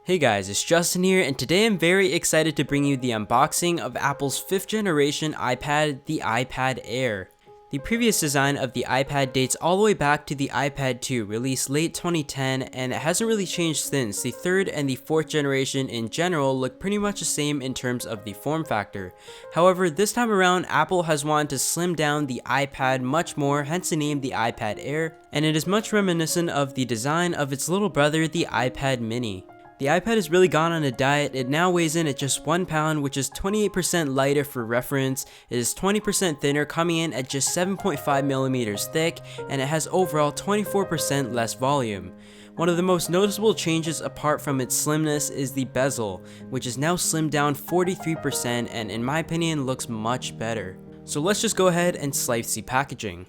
Hey guys, it's Justin here, and today I'm very excited to bring you the unboxing of Apple's 5th generation iPad, the iPad Air. The previous design of the iPad dates all the way back to the iPad 2, released late 2010, and it hasn't really changed since. The 3rd and the 4th generation in general look pretty much the same in terms of the form factor. However, this time around, Apple has wanted to slim down the iPad much more, hence the name the iPad Air, and it is much reminiscent of the design of its little brother, the iPad mini. The iPad has really gone on a diet. It now weighs in at just 1 pound, which is 28% lighter for reference. It is 20% thinner, coming in at just 7.5 millimeters thick, and it has overall 24% less volume. One of the most noticeable changes apart from its slimness is the bezel, which is now slimmed down 43% and in my opinion looks much better. So let's just go ahead and slice the packaging.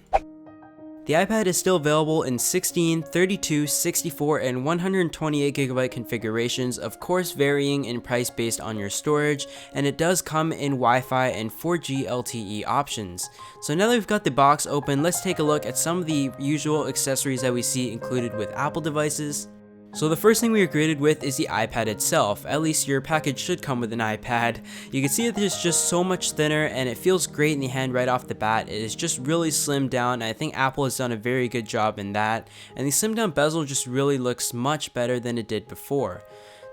The iPad is still available in 16, 32, 64, and 128GB configurations, of course varying in price based on your storage, and it does come in Wi-Fi and 4G LTE options. So now that we've got the box open, let's take a look at some of the usual accessories that we see included with Apple devices. So the first thing we are greeted with is the iPad itself. At least your package should come with an iPad. You can see that it's just so much thinner and it feels great in the hand right off the bat. It is just really slimmed down, and I think Apple has done a very good job in that. And the slimmed down bezel just really looks much better than it did before.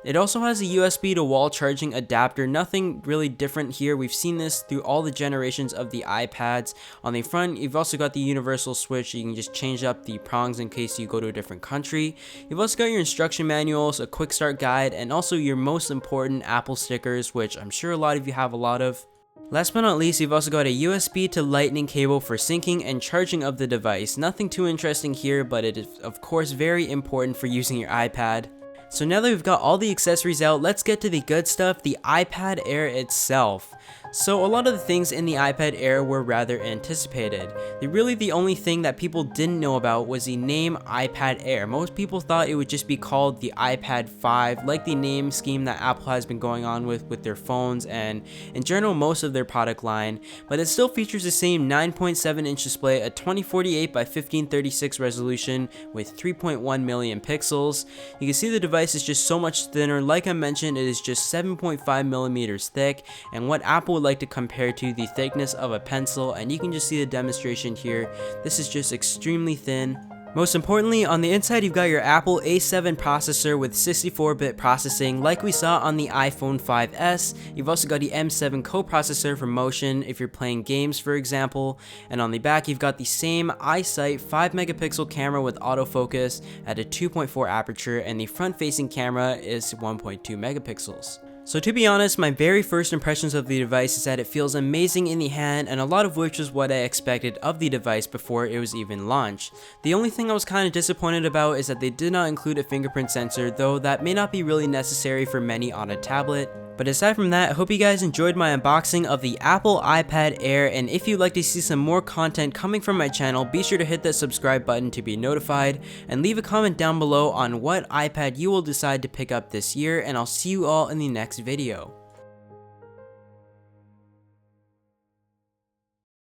It also has a USB to wall charging adapter, nothing really different here. We've seen this through all the generations of the iPads. On the front, you've also got the universal switch, so you can just change up the prongs in case you go to a different country. You've also got your instruction manuals, a quick start guide, and also your most important Apple stickers, which I'm sure a lot of you have a lot of. Last but not least, you've also got a USB to lightning cable for syncing and charging of the device. Nothing too interesting here, but it is of course very important for using your iPad. So now that we've got all the accessories out, let's get to the good stuff, the iPad Air itself. So a lot of the things in the iPad Air were rather anticipated. Really the only thing that people didn't know about was the name iPad Air. Most people thought it would just be called the iPad 5, like the name scheme that Apple has been going on with their phones and in general most of their product line, but it still features the same 9.7-inch display, a 2048 by 1536 resolution with 3.1 million pixels. You can see the device is just so much thinner. Like I mentioned, it is just 7.5 millimeters thick, and what Apple would like to compare to the thickness of a pencil, and you can just see the demonstration here. This is just extremely thin. Most importantly, on the inside you've got your Apple A7 processor with 64-bit processing like we saw on the iPhone 5S. You've also got the M7 coprocessor for motion if you're playing games, for example. And on the back you've got the same iSight 5-megapixel camera with autofocus at a 2.4 aperture, and the front-facing camera is 1.2 megapixels. So to be honest, my very first impressions of the device is that it feels amazing in the hand, and a lot of which is what I expected of the device before it was even launched. The only thing I was kind of disappointed about is that they did not include a fingerprint sensor, though that may not be really necessary for many on a tablet. But aside from that, I hope you guys enjoyed my unboxing of the Apple iPad Air, and if you'd like to see some more content coming from my channel, be sure to hit that subscribe button to be notified, and leave a comment down below on what iPad you will decide to pick up this year, and I'll see you all in the next video.